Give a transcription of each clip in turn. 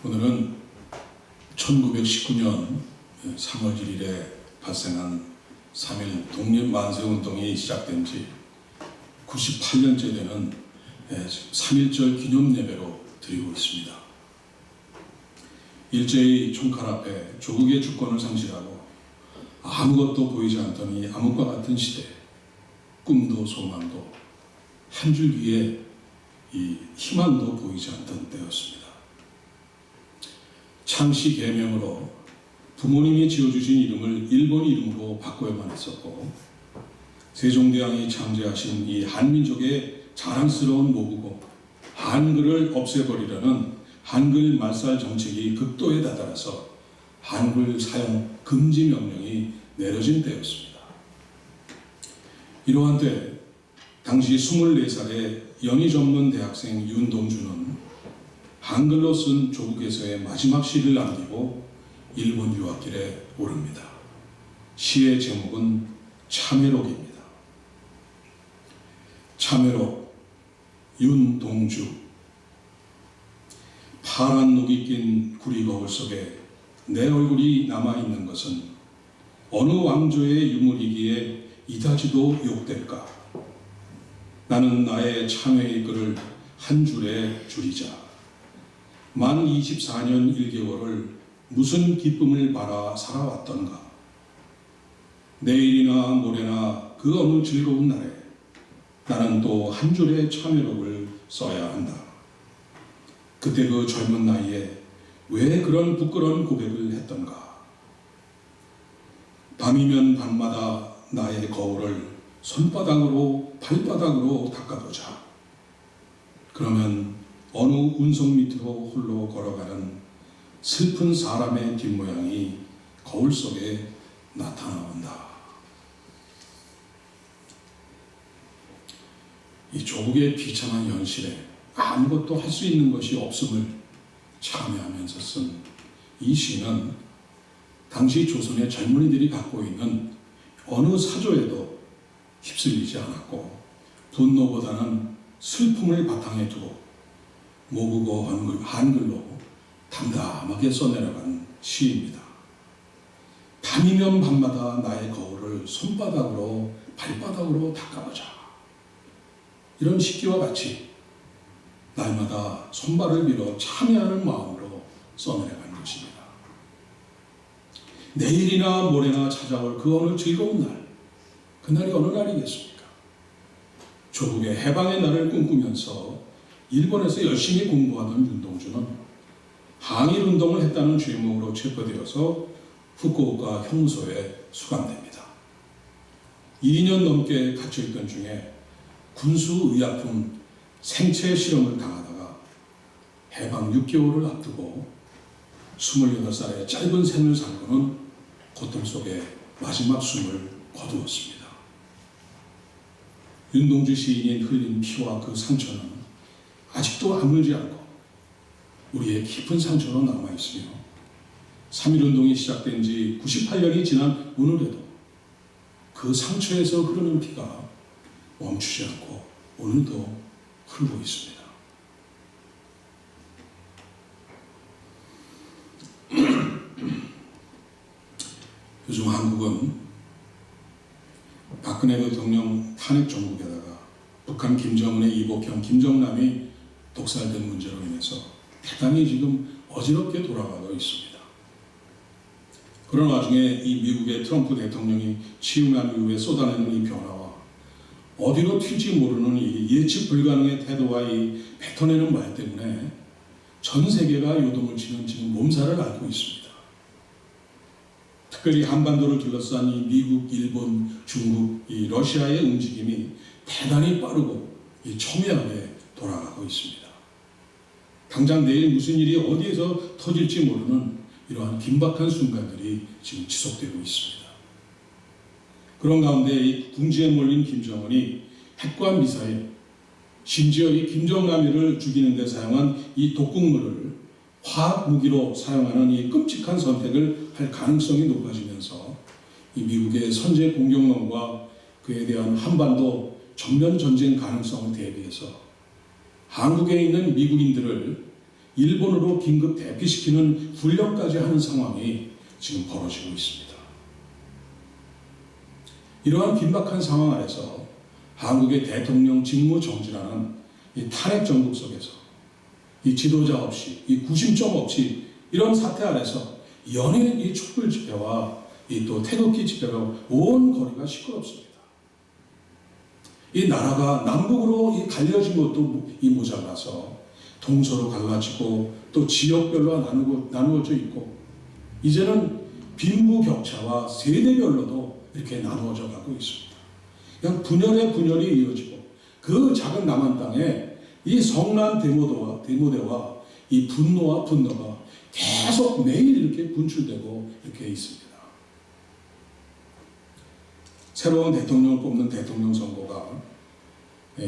오늘은 1919년 3월 1일에 발생한 3.1 독립만세운동이 시작된 지 98년째 되는 3.1절 기념예배로 드리고 있습니다. 일제의 총칼 앞에 조국의 주권을 상실하고 아무것도 보이지 않던 이 암흑과 같은 시대, 꿈도 소망도 한 줄기의 이 희망도 보이지 않던 때였습니다. 창씨 계명으로 부모님이 지어주신 이름을 일본 이름으로 바꿔야만 했었고, 세종대왕이 창제하신 이 한민족의 자랑스러운 모국어 한글을 없애버리려는 한글 말살 정책이 극도에 다다라서 한글 사용 금지 명령이 내려진 때였습니다. 이러한 때 당시 24살의 연희 전문 대학생 윤동주는 한글로 쓴 조국에서의 마지막 시를 남기고 일본 유학길에 오릅니다. 시의 제목은 참회록입니다. 참회록, 윤동주. 파란 녹이 낀 구리 거울 속에 내 얼굴이 남아있는 것은 어느 왕조의 유물이기에 이다지도 욕될까? 나는 나의 참회의 글을 한 줄에 줄이자. 만 24년 1개월을 무슨 기쁨을 바라 살아왔던가. 내일이나 모레나 그 어느 즐거운 날에 나는 또 한 줄의 참회록을 써야 한다. 그때 그 젊은 나이에 왜 그런 부끄러운 고백을 했던가. 밤이면 밤마다 나의 거울을 손바닥으로 발바닥으로 닦아보자. 그러면 어느 운석 밑으로 홀로 걸어가는 슬픈 사람의 뒷모양이 거울 속에 나타나온다. 이 조국의 비참한 현실에 아무것도 할 수 있는 것이 없음을 참여하면서 쓴 이 시는 당시 조선의 젊은이들이 갖고 있는 어느 사조에도 휩쓸리지 않았고, 분노보다는 슬픔을 바탕에 두고 모국어 한글로 담담하게 써내려간 시입니다. 밤이면 밤마다 나의 거울을 손바닥으로 발바닥으로 닦아보자. 이런 시기와 같이 날마다 손발을 빌어 참여하는 마음으로 써내려간 것입니다. 내일이나 모레나 찾아올 그 어느 즐거운 날, 그날이 어느 날이겠습니까? 조국의 해방의 날을 꿈꾸면서 일본에서 열심히 공부하던 윤동주는 항일운동을 했다는 죄목으로 체포되어서 후쿠오카 형무소에 수감됩니다. 2년 넘게 갇혀있던 중에 군수의약품 생체 실험을 당하다가 해방 6개월을 앞두고 28살의 짧은 생을 살고는 고통 속에 마지막 숨을 거두었습니다. 윤동주 시인이 흘린 피와 그 상처는 아직도 아물지 않고 우리의 깊은 상처로 남아있으며 3.1운동이 시작된 지 98년이 지난 오늘에도 그 상처에서 흐르는 피가 멈추지 않고 오늘도 흐르고 있습니다. 요즘 한국은 박근혜 대통령 탄핵 정국에다가 북한 김정은의 이복형 김정남이 독살된 문제로 인해서 대단히 지금 어지럽게 돌아가고 있습니다. 그런 와중에 이 미국의 트럼프 대통령이 취임한 이후에 쏟아내는 이 변화와 어디로 튈지 모르는 이 예측 불가능의 태도와 이 뱉어내는 말 때문에 전 세계가 요동을 치는 지금 몸살을 앓고 있습니다. 특별히 한반도를 둘러싼 이 미국, 일본, 중국, 이 러시아의 움직임이 대단히 빠르고 이 첨예하게 돌아가고 있습니다. 당장 내일 무슨 일이 어디에서 터질지 모르는 이러한 긴박한 순간들이 지금 지속되고 있습니다. 그런 가운데 이 궁지에 몰린 김정은이 핵과 미사일, 심지어 이 김정남이를 죽이는 데 사용한 이 독극물을 화학 무기로 사용하는 이 끔찍한 선택을 할 가능성이 높아지면서 이 미국의 선제 공격론과 그에 대한 한반도 전면 전쟁 가능성을 대비해서 한국에 있는 미국인들을 일본으로 긴급 대피시키는 훈련까지 하는 상황이 지금 벌어지고 있습니다. 이러한 긴박한 상황 아래서 한국의 대통령 직무 정지라는 이 탄핵 정국 속에서 이 지도자 없이, 이 구심점 없이 이런 사태 아래서 연일 이 촛불 집회와 이 또 태극기 집회가 온 거리가 시끄럽습니다. 이 나라가 남북으로 이 갈려진 것도 이 모자라서 동서로 갈라지고 또 지역별로 나누어져 있고 이제는 빈부격차와 세대별로도 이렇게 나누어져 가고 있습니다. 그냥 분열의 분열이 이어지고 그 작은 남한 땅에 이 성난 데모대와 이 분노와 분노가 계속 매일 이렇게 분출되고 이렇게 있습니다. 새로운 대통령을 뽑는 대통령 선거가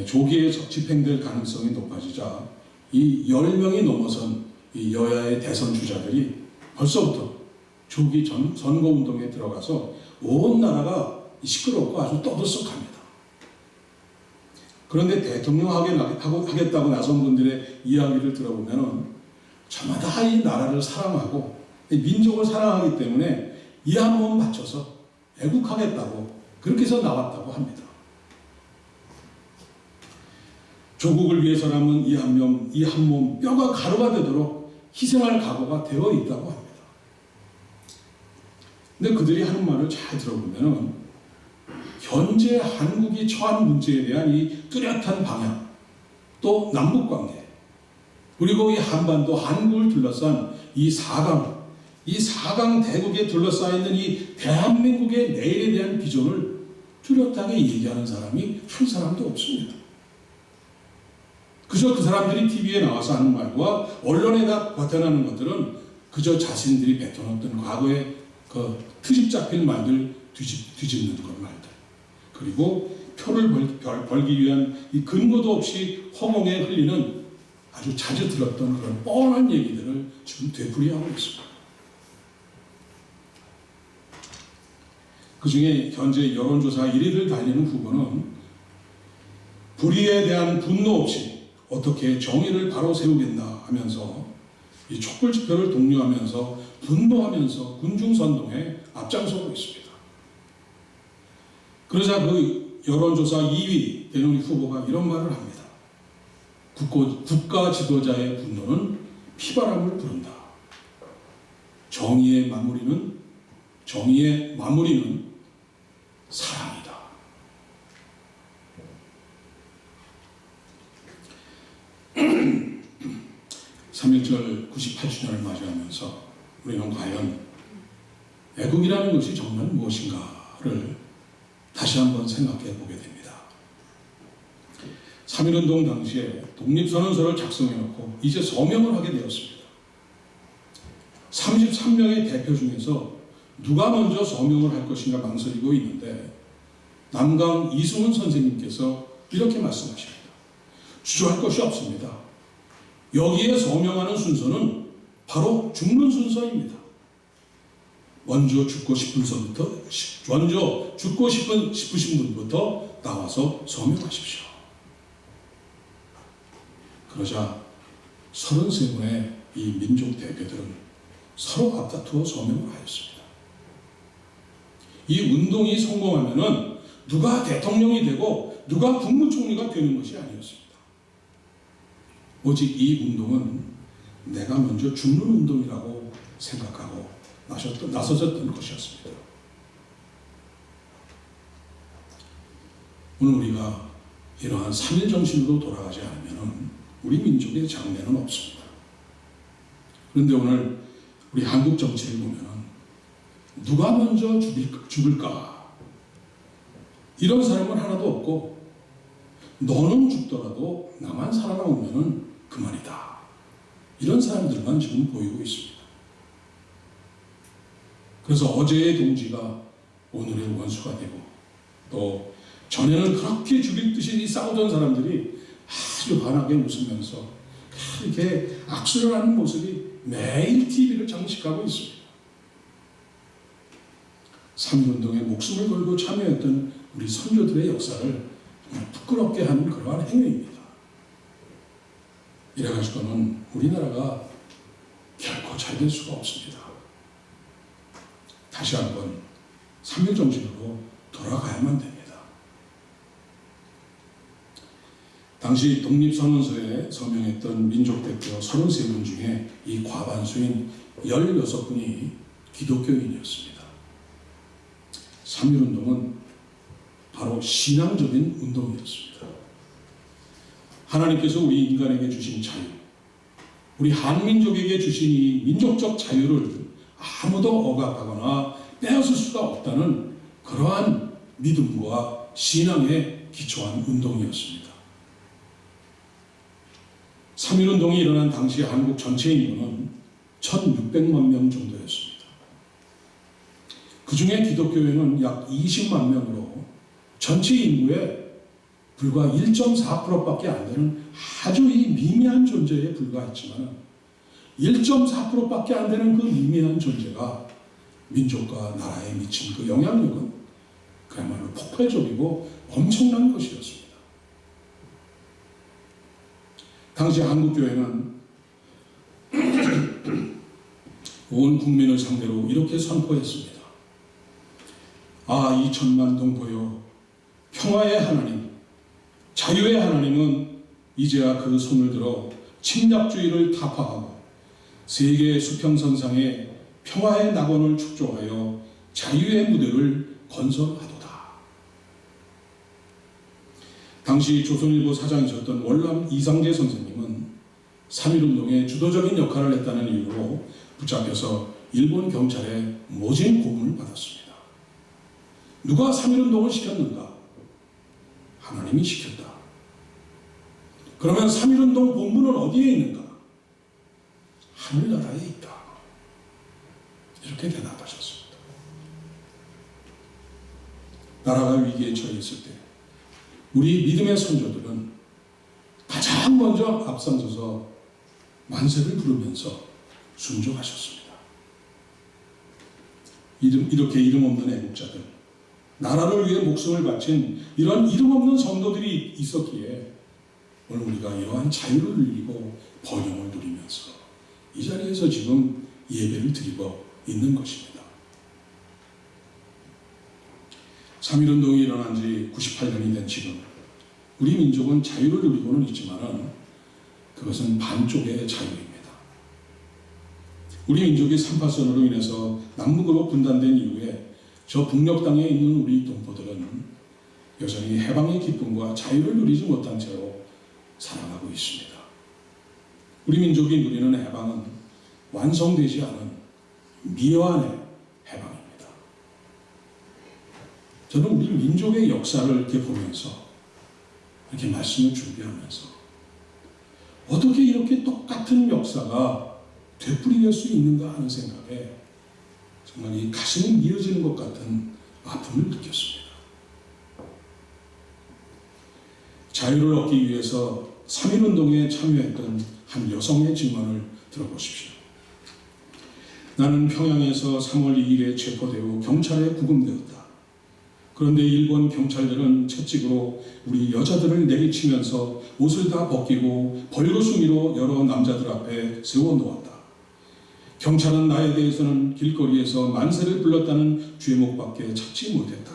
조기에 집행될 가능성이 높아지자 이 10명이 넘어선 이 여야의 대선 주자들이 벌써부터 조기 선거운동에 들어가서 온 나라가 시끄럽고 아주 떠들썩합니다. 그런데 대통령 하겠다고 나선 분들의 이야기를 들어보면 저마다 이 나라를 사랑하고 민족을 사랑하기 때문에 이 한 몸 바쳐서 애국하겠다고 그렇게 해서 나왔다고 합니다. 조국을 위해서라면 이 한 몸 뼈가 가루가 되도록 희생할 각오가 되어 있다고 합니다. 근데 그들이 하는 말을 잘 들어보면 현재 한국이 처한 문제에 대한 이 뚜렷한 방향, 또 남북관계, 그리고 이 한반도, 한국을 둘러싼 이 4강 대국에 둘러싸여 있는 이 대한민국의 내일에 대한 비전을 뚜렷하게 얘기하는 사람이 한 사람도 없습니다. 그저 그 사람들이 TV에 나와서 하는 말과 언론에다 나타나는 것들은 그저 자신들이 뱉어놓던 과거의 그 트집 잡힌 말들 뒤집는 것 말들, 그리고 표를 벌기 위한 이 근거도 없이 허공에 흘리는 아주 자주 들었던 그런 뻔한 얘기들을 지금 되풀이하고 있습니다. 그 중에 현재 여론조사 1위를 달리는 후보는 불의에 대한 분노 없이 어떻게 정의를 바로 세우겠나 하면서 이 촛불 집회를 독려하면서 분노하면서 군중선동에 앞장서고 있습니다. 그러자 그 여론조사 2위 되는 후보가 이런 말을 합니다. 국가 지도자의 분노는 피바람을 부른다. 정의의 마무리는 사랑이다. (3.1절) 98주년을 맞이하면서 우리는 과연 애국이라는 것이 정말 무엇인가를 다시 한번 생각해 보게 됩니다. 3.1운동 당시에 독립선언서를 작성해놓고 이제 서명을 하게 되었습니다. 33명의 대표 중에서 누가 먼저 서명을 할 것인가 망설이고 있는데 남강 이승훈 선생님께서 이렇게 말씀하십니다. 주저할 것이 없습니다. 여기에 서명하는 순서는 바로 죽는 순서입니다. 먼저 죽고 싶으신 분부터 나와서 서명하십시오. 그러자 33분의 이 민족 대표들은 서로 앞다투어 서명을 하였습니다. 이 운동이 성공하면은 누가 대통령이 되고 누가 국무총리가 되는 것이 아니었습니다. 오직 이 운동은 내가 먼저 죽는 운동이라고 생각하고 나서셨던 것이었습니다. 오늘 우리가 이러한 3.1 정신으로 돌아가지 않으면 우리 민족의 장래는 없습니다. 그런데 오늘 우리 한국 정치를 보면 누가 먼저 죽을까? 이런 사람은 하나도 없고 너는 죽더라도 나만 살아남으면 그만이다. 이런 사람들만 지금 보이고 있습니다. 그래서 어제의 동지가 오늘의 원수가 되고 또 전에는 그렇게 죽일 듯이 싸우던 사람들이 아주 환하게 웃으면서 이렇게 악수를 하는 모습이 매일 TV를 장식하고 있습니다. 3.1운동에 목숨을 걸고 참여했던 우리 선조들의 역사를 정말 부끄럽게 하는 그러한 행위입니다. 이래가지고는 우리나라가 결코 잘 될 수가 없습니다. 다시 한번 3.1 정신으로 돌아가야만 됩니다. 당시 독립선언서에 서명했던 민족대표 33분 중에 이 과반수인 16분이 기독교인이었습니다. 3.1운동은 바로 신앙적인 운동이었습니다. 하나님께서 우리 인간에게 주신 자유, 우리 한민족에게 주신 이 민족적 자유를 아무도 억압하거나 빼앗을 수가 없다는 그러한 믿음과 신앙에 기초한 운동이었습니다. 3.1운동이 일어난 당시 한국 전체 인구는 1,600만 명 정도였습니다. 그 중에 기독교인은 약 20만 명으로 전체 인구의 불과 1.4%밖에 안 되는 아주 이 미미한 존재에 불과했지만 1.4%밖에 안 되는 그 미미한 존재가 민족과 나라에 미친 그 영향력은 그야말로 폭발적이고 엄청난 것이었습니다. 당시 한국교회는 온 국민을 상대로 이렇게 선포했습니다. 아, 2천만 동포여, 평화의 하나님, 자유의 하나님은 이제야 그 손을 들어 침략주의를 타파하고 세계 수평선상에 평화의 낙원을 축조하여 자유의 무대를 건설하도다. 당시 조선일보 사장이셨던 월남 이상재 선생님은 3.1운동에 주도적인 역할을 했다는 이유로 붙잡혀서 일본 경찰에 모진 고문을 받았습니다. 누가 3.1운동을 시켰는가? 하나님이 시켰다. 그러면 3.1운동 본부는 어디에 있는가? 하늘나라에 있다. 이렇게 대답하셨습니다. 나라가 위기에 처했을 때 우리 믿음의 선조들은 가장 먼저 앞장서서 만세를 부르면서 순종하셨습니다. 이렇게 이름 없는 애국자들, 나라를 위해 목숨을 바친 이런 이름 없는 성도들이 있었기에 오늘 우리가 이러한 자유를 누리고 번영을 누리면서 이 자리에서 지금 예배를 드리고 있는 것입니다. 3.1운동이 일어난 지 98년이 된 지금 우리 민족은 자유를 누리고는 있지만 그것은 반쪽의 자유입니다. 우리 민족이 3.8선으로 인해서 남북으로 분단된 이후에 저 북녘 땅에 있는 우리 동포들은 여전히 해방의 기쁨과 자유를 누리지 못한 채로 살아가고 있습니다. 우리 민족이 누리는 해방은 완성되지 않은 미완의 해방입니다. 저는 우리 민족의 역사를 이렇게 보면서 이렇게 말씀을 준비하면서 어떻게 이렇게 똑같은 역사가 되풀이될 수 있는가 하는 생각에 정말 이 가슴이 미어지는 것 같은 아픔을 느꼈습니다. 자유를 얻기 위해서 3.1운동에 참여했던 한 여성의 증언을 들어보십시오. 나는 평양에서 3월 2일에 체포되어 경찰에 구금되었다. 그런데 일본 경찰들은 채찍으로 우리 여자들을 내리치면서 옷을 다 벗기고 벌거숭이로 여러 남자들 앞에 세워놓았다. 경찰은 나에 대해서는 길거리에서 만세를 불렀다는 죄목밖에 찾지 못했다.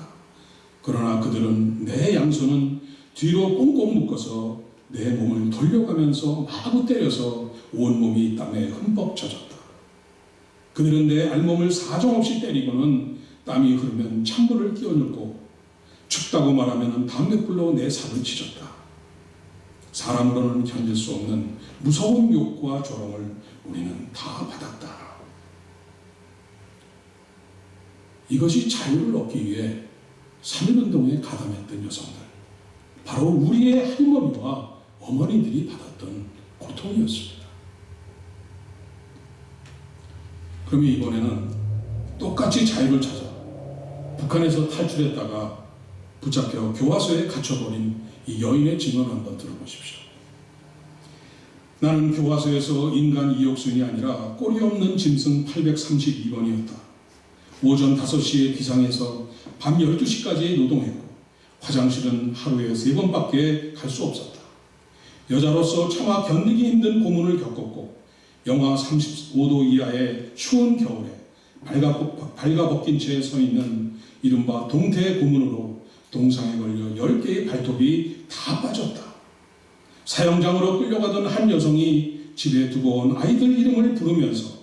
그러나 그들은 내 양손은 뒤로 꽁꽁 묶어서 내 몸을 돌려가면서 마구 때려서 온몸이 땀에 흠뻑 젖었다. 그들은 내 알몸을 사정없이 때리고는 땀이 흐르면 찬물을 끼워넣고 춥다고 말하면 담뱃불로 내 살을 찢었다. 사람으로는 견딜 수 없는 무서운 욕과 조롱을 우리는 다 받았다. 이것이 자유를 얻기 위해 3.1운동에 가담했던 여성들, 바로 우리의 할머니와 어머니들이 받았던 고통이었습니다. 그러면 이번에는 똑같이 자유를 찾아 북한에서 탈출했다가 붙잡혀 교화소에 갇혀버린 이 여인의 증언을 한번 들어보십시오. 나는 교화소에서 인간 이옥순이 아니라 꼬리 없는 짐승 832번이었다. 오전 5시에 기상해서 밤 12시까지 노동했고 화장실은 하루에 3번밖에 갈 수 없었다. 여자로서 차마 견디기 힘든 고문을 겪었고 영하 35도 이하의 추운 겨울에 발가벗긴 채 서 있는 이른바 동태 고문으로 동상에 걸려 10개의 발톱이 다 빠졌다. 사형장으로 끌려가던 한 여성이 집에 두고 온 아이들 이름을 부르면서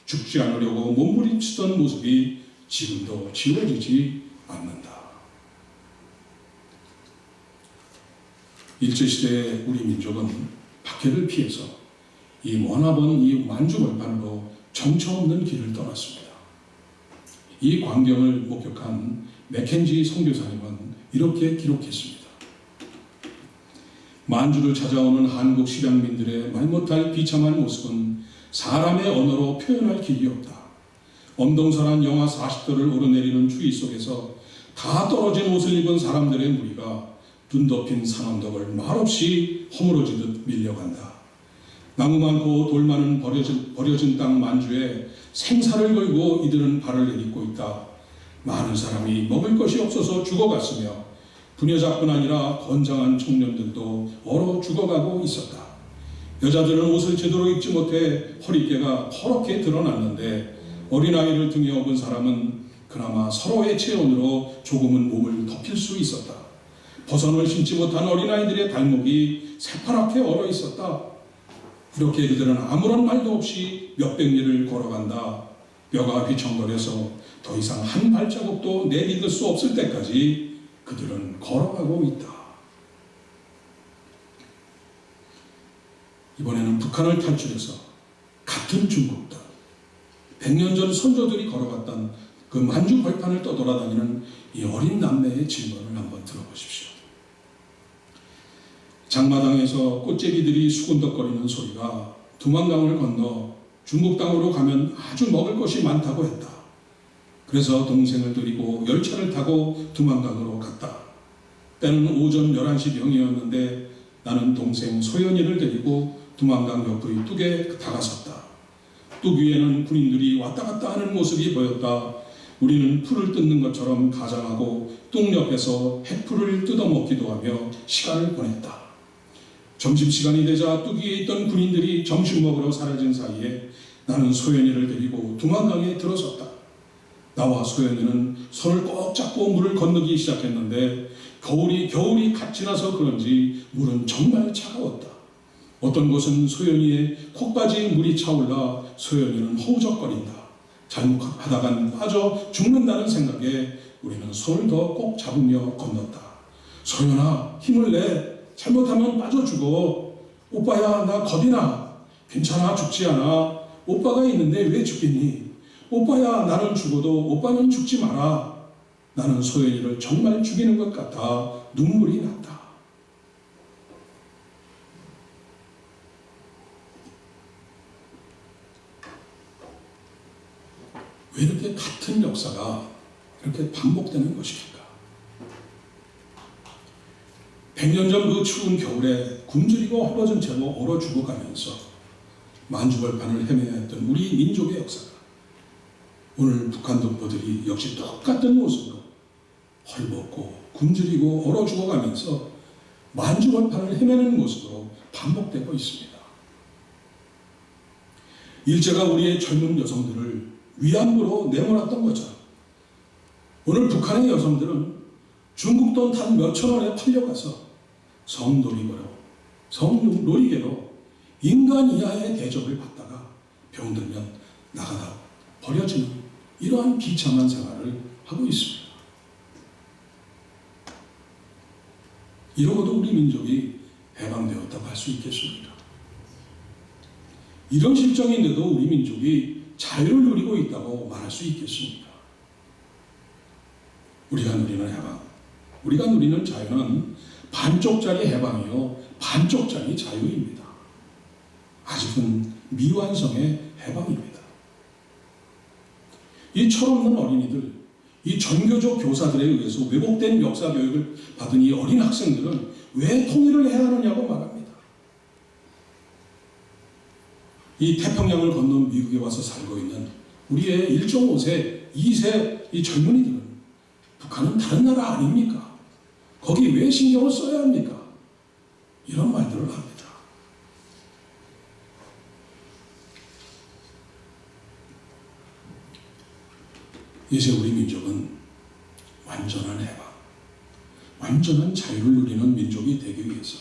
죽지 않으려고 몸부림치던 모습이 지금도 지워지지 않는다. 일제시대의 우리 민족은 박해를 피해서 이 머나먼 이 만주벌판으로 정처 없는 길을 떠났습니다. 이 광경을 목격한 맥켄지 선교사님은 이렇게 기록했습니다. 만주를 찾아오는 한국 실향민들의 말 못할 비참한 모습은 사람의 언어로 표현할 길이 없다. 엄동설한 영하 40도를 오르내리는 추위 속에서 다 떨어진 옷을 입은 사람들의 무리가 눈 덮인 산언덕을 말없이 허물어지듯 밀려간다. 나무 많고 돌 많은 버려진 땅 만주에 생사를 걸고 이들은 발을 내딛고 있다. 많은 사람이 먹을 것이 없어서 죽어갔으며 부녀자뿐 아니라 건장한 청년들도 얼어 죽어가고 있었다. 여자들은 옷을 제대로 입지 못해 허리깨가 퍼렇게 드러났는데 어린아이를 등에 업은 사람은 그나마 서로의 체온으로 조금은 몸을 덮일 수 있었다. 버선을 신지 못한 어린아이들의 발목이 새파랗게 얼어 있었다. 이렇게 그들은 아무런 말도 없이 몇백 리를 걸어간다. 뼈가 휘청거려서 더 이상 한 발자국도 내딛을 수 없을 때까지 그들은 걸어가고 있다. 이번에는 북한을 탈출해서 같은 중국 땅 100년 전 선조들이 걸어갔던 그 만주 벌판을 떠돌아다니는 이 어린 남매의 질문을 한번 들어보십시오. 장마당에서 꽃제비들이 수군덕거리는 소리가 두만강을 건너 중국 땅으로 가면 아주 먹을 것이 많다고 했다. 그래서 동생을 데리고 열차를 타고 두만강으로 갔다. 때는 오전 11시 병이었는데 나는 동생 소연이를 데리고 두만강 옆의 뚝에 다가섰다. 뚝 위에는 군인들이 왔다 갔다 하는 모습이 보였다. 우리는 풀을 뜯는 것처럼 가장하고 뚝 옆에서 햇풀을 뜯어먹기도 하며 시간을 보냈다. 점심시간이 되자 뚝 위에 있던 군인들이 점심 먹으러 사라진 사이에 나는 소연이를 데리고 두만강에 들어섰다. 나와 소연이는 손을 꼭 잡고 물을 건너기 시작했는데 겨울이 갓 지나서 그런지 물은 정말 차가웠다. 어떤 곳은 소연이의 콧바지에 물이 차올라 소연이는 허우적거린다. 잘못하다간 빠져 죽는다는 생각에 우리는 손을 더 꼭 잡으며 건넜다. 소연아, 힘을 내. 잘못하면 빠져 죽어. 오빠야, 나 겁이나. 괜찮아, 죽지 않아. 오빠가 있는데 왜 죽겠니? 오빠야, 나는 죽어도 오빠는 죽지 마라. 나는 소연이를 정말 죽이는 것 같아 눈물이 났다. 왜 이렇게 같은 역사가 이렇게 반복되는 것입니까? 100년 전 그 추운 겨울에 굶주리고 헐어진 채로 얼어 죽어가면서 만주벌판을 헤매야 했던 우리 민족의 역사가 오늘 북한 동포들이 역시 똑같은 모습으로 헐벗고 굶주리고 얼어 죽어가면서 만주벌판을 헤매는 모습으로 반복되고 있습니다. 일제가 우리의 젊은 여성들을 위안부로 내몰았던 것처럼 오늘 북한의 여성들은 중국 돈 단 몇천 원에 팔려가서 성놀이개로 인간 이하의 대접을 받다가 병들면 나가다 버려지는 이러한 비참한 생활을 하고 있습니다. 이러고도 우리 민족이 해방되었다고 할 수 있겠습니까? 이런 실정인데도 우리 민족이 자유를 누리고 있다고 말할 수 있겠습니까? 우리가 누리는 해방, 우리가 누리는 자유는 반쪽짜리 해방이요 반쪽짜리 자유입니다. 아직은 미완성의 해방입니다. 이 철없는 어린이들, 이 전교조 교사들에 의해서 왜곡된 역사 교육을 받은 이 어린 학생들은 왜 통일을 해야 하느냐고 말합니다. 이 태평양을 건너 미국에 와서 살고 있는 우리의 1.5세, 2세 이 젊은이들은 북한은 다른 나라 아닙니까? 거기 왜 신경을 써야 합니까? 이런 말들을 합니다. 이제 우리 민족은 완전한 해방, 완전한 자유를 누리는 민족이 되기 위해서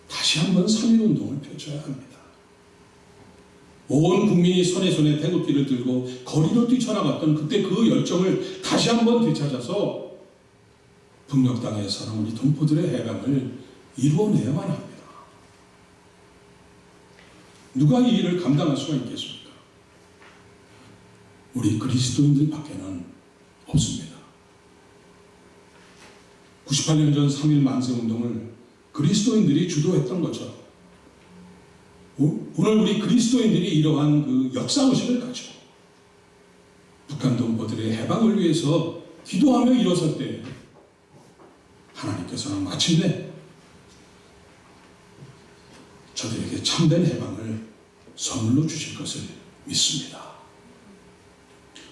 다시 한번 3.1운동을 펼쳐야 합니다. 온 국민이 손에 태극기를 들고 거리로 뛰쳐나갔던 그때 그 열정을 다시 한번 되찾아서 북녘 땅에 사는 우리 동포들의 해방을 이루어내야만 합니다. 누가 이 일을 감당할 수가 있겠습니까? 우리 그리스도인들 밖에는 없습니다. 98년 전 3.1 만세운동을 그리스도인들이 주도했던 것처럼 오늘 우리 그리스도인들이 이러한 그 역사의식을 가지고 북한 동포들의 해방을 위해서 기도하며 일어설 때 하나님께서는 마침내 저들에게 참된 해방을 선물로 주실 것을 믿습니다.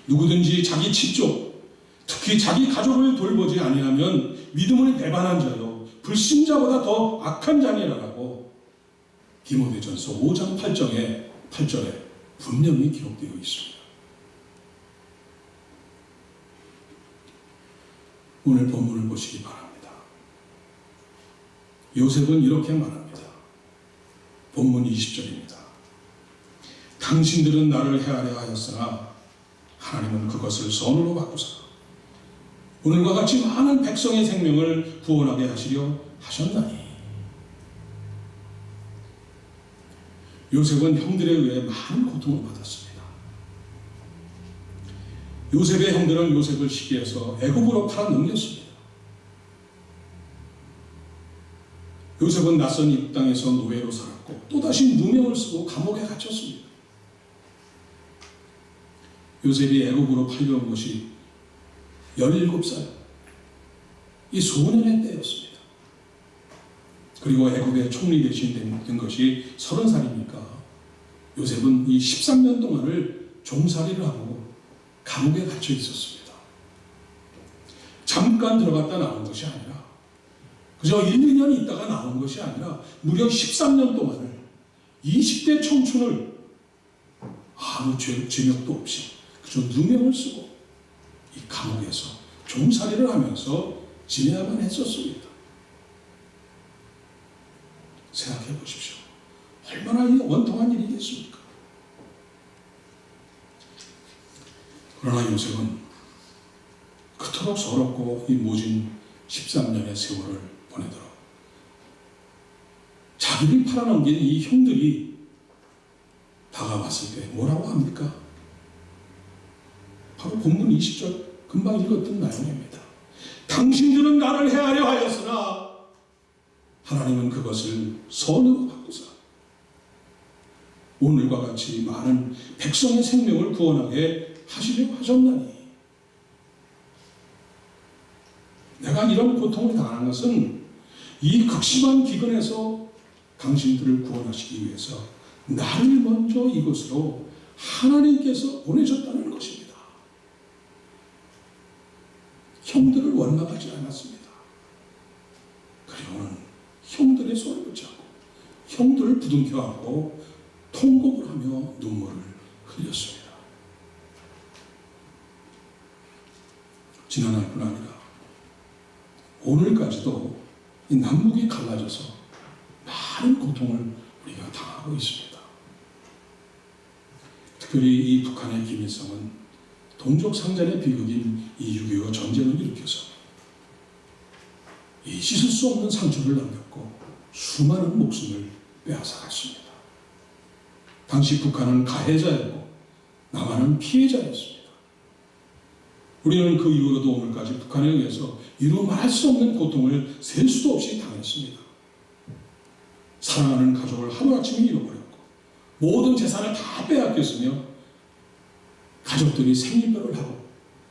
누구든지 자기 친족, 특히 자기 가족을 돌보지 아니하면 믿음을 배반한 자요 불신자보다 더 악한 자니라라고 디모데전서 5장 8절에 분명히 기록되어 있습니다. 오늘 본문을 보시기 바랍니다. 요셉은 이렇게 말합니다. 본문 20절입니다. 당신들은 나를 헤아려 하였으나 하나님은 그것을 선으로 바꾸사 오늘과 같이 많은 백성의 생명을 구원하게 하시려 하셨나니. 요셉은 형들에 의해 많은 고통을 받았습니다. 요셉의 형들은 요셉을 시기해서 애굽으로 팔아 넘겼습니다. 요셉은 낯선 이국 땅에서 노예로 살았고 또다시 누명을 쓰고 감옥에 갇혔습니다. 요셉이 애굽으로 팔려온 것이 17살, 이 소년의 때였습니다. 그리고 애굽의 총리 대신 된 것이 30살이니까 요셉은 이 13년 동안을 종살이를 하고 감옥에 갇혀 있었습니다. 잠깐 들어갔다 나온 것이 아니라 그저 1, 2년 있다가 나온 것이 아니라 무려 13년 동안을 20대 청춘을 아무 죄명도 없이 그저 누명을 쓰고 이 감옥에서 종살이를 하면서 지내야만 했었습니다. 생각해 보십시오. 얼마나 원통한 일이겠습니까? 그러나 요셉은 그토록 서럽고 이 모진 13년의 세월을 보내도록 자기를 팔아넘긴 이 형들이 다가왔을 때 뭐라고 합니까? 바로 본문 20절 금방 읽었던 내용입니다. 당신들은 나를 헤아려 하였으나 하나님은 그것을 선으로 바꾸사 오늘과 같이 많은 백성의 생명을 구원하게 하시려 하셨나니. 내가 이런 고통을 당하는 것은 이 극심한 기근에서 당신들을 구원하시기 위해서 나를 먼저 이곳으로 하나님께서 보내셨다는 것입니다. 형들을 원망하지 않았습니다. 그리고는 형들의 손을 붙잡고 형들을 부둥켜 안고 통곡을 하며 눈물을 흘렸습니다. 지난날뿐 아니라 오늘까지도 이 남북이 갈라져서 많은 고통을 우리가 당하고 있습니다. 특별히 이 북한의 김일성은 동족 상잔의 비극인 이 6.25 전쟁을 일으켜서 이 씻을 수 없는 상처를 남겼고 수많은 목숨을 빼앗아갔습니다. 당시 북한은 가해자였고 남한은 피해자였습니다. 우리는 그 이후로도 오늘까지 북한에 의해서 이루 말할 수 없는 고통을 셀 수도 없이 당했습니다. 사랑하는 가족을 하루아침에 잃어버렸고 모든 재산을 다 빼앗겼으며 가족들이 생리별을 하고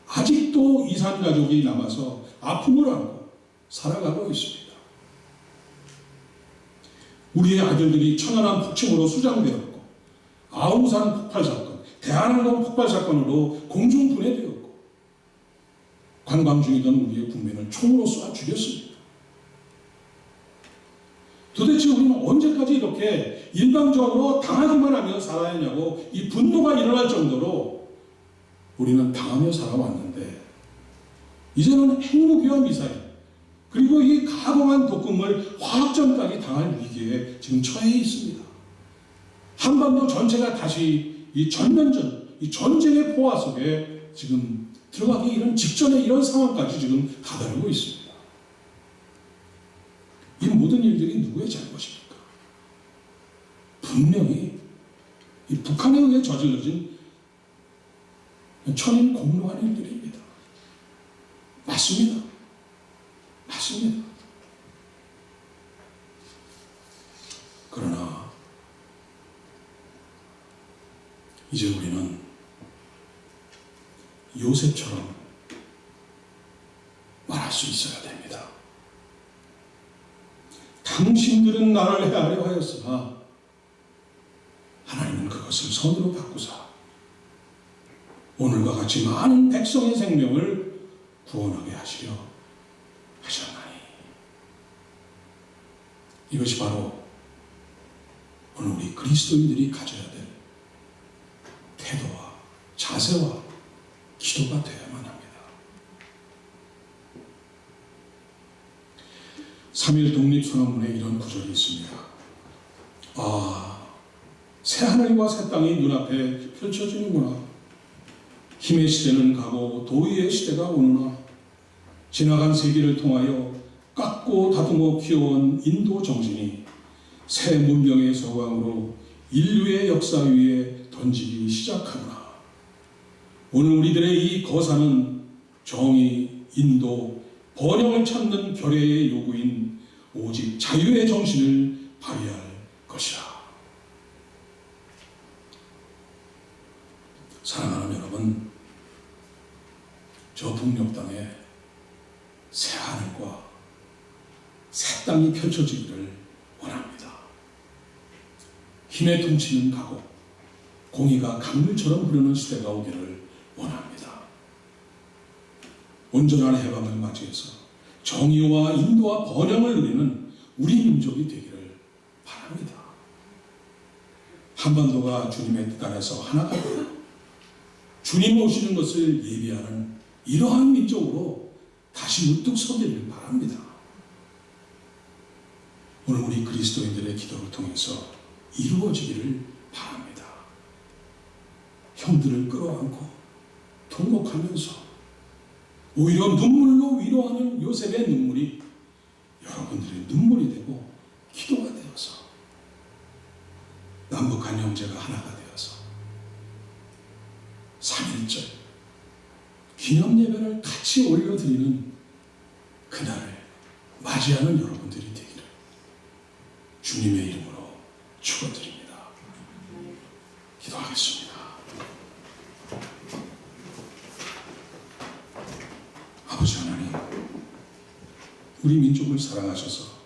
아직도 이산 가족이 남아서 아픔을 안고 살아가고 있습니다. 우리의 아들들이 천안함 폭침으로 수장되었고 아웅산 폭발 사건, 대한항공 폭발 사건으로 공중 분해되었고 관광 중이던 우리의 국민을 총으로 쏴 죽였습니다. 도대체 우리는 언제까지 이렇게 일방적으로 당하기만 하며 살아야 하냐고 이 분노가 일어날 정도로 우리는 당하며 살아왔는데 이제는 핵무기와 미사일 그리고 이 가공한 독극물 화학전까지 당할 위기에 지금 처해 있습니다. 한반도 전체가 다시 이 전면전, 이 전쟁의 포화 속에 지금 들어가기 이런 직전에 이런 상황까지 지금 다다르고 있습니다. 이 모든 일들이 누구의 잘못입니까? 분명히 이 북한에 의해 저질러진 천인 공로한 일들입니다. 맞습니다. 맞습니다. 그러나 이제 우리는 요셉처럼 말할 수 있어야 됩니다. 당신들은 나를 해하려 하였으나 하나님은 그것을 선으로 바꾸사 오늘과 같이 많은 백성의 생명을 구원하게 하시려 하셨나니. 이것이 바로 오늘 우리 그리스도인들이 가져야 될 태도와 자세와 기도가 되어야만 합니다. 3.1 독립선언문에 이런 구절이 있습니다. 새하늘과 새 땅이 눈앞에 펼쳐지는구나. 힘의 시대는 가고 도의의 시대가 오느나 지나간 세기를 통하여 깎고 다듬어 키워온 인도 정신이 새 문명의 서광으로 인류의 역사 위에 던지기 시작하구나. 오늘 우리들의 이 거사는 정의, 인도, 번영을 찾는 결의의 요구인 오직 자유의 정신을 발휘할 것이라. 사랑하는 여러분, 저 북녘 땅에 새 하늘과 새 땅이 펼쳐지기를 원합니다. 힘에 tum치는 가고 공의가 강물처럼 흐르는 시대가 오기를 원합니다. 온전한 해방을 맞이해서 정의와 인도와 번영을 누리는 우리 민족이 되기를 바랍니다. 한반도가 주님의 뜻 안에서 하나가 되어 주님 오시는 것을 예비하는 이러한 민족으로 다시 우뚝 서기를 바랍니다. 오늘 우리 그리스도인들의 기도를 통해서 이루어지기를 바랍니다. 형들을 끌어안고 통곡하면서 오히려 눈물로 위로하는 요셉의 눈물이 여러분들의 눈물이 되고 기도가 되어서 남북한 형제가 하나가 되어서 3.1절 기념예배를 같이 올려드리는 그날을 맞이하는 여러분들이 되기를 주님의 이름으로 축원드립니다. 기도하겠습니다. 아버지 하나님, 우리 민족을 사랑하셔서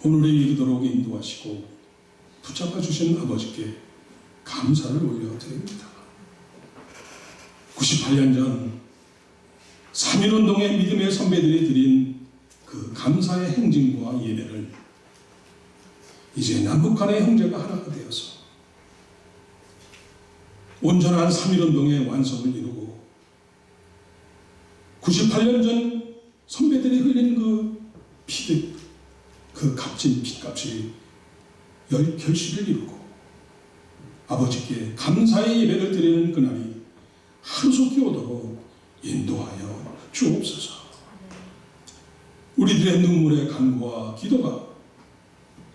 오늘에 이르도록 인도하시고 붙잡아 주신 아버지께 감사를 올려드립니다. 98년 전 3.1운동의 믿음의 선배들이 드린 그 감사의 행진과 예배를 이제 남북한의 형제가 하나가 되어서 온전한 3.1운동의 완성을 이루고 98년 전 선배들이 흘린 그 피들, 그 값진 핏값이 결실을 이루고 아버지께 감사의 예배를 드리는 그날이 하루속히 오도록 인도하여 주옵소서. 우리들의 눈물의 간구와 기도가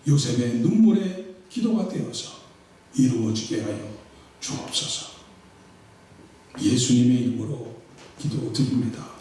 요셉의 눈물의 기도가 되어서 이루어지게 하여 주옵소서. 예수님의 이름으로 기도드립니다.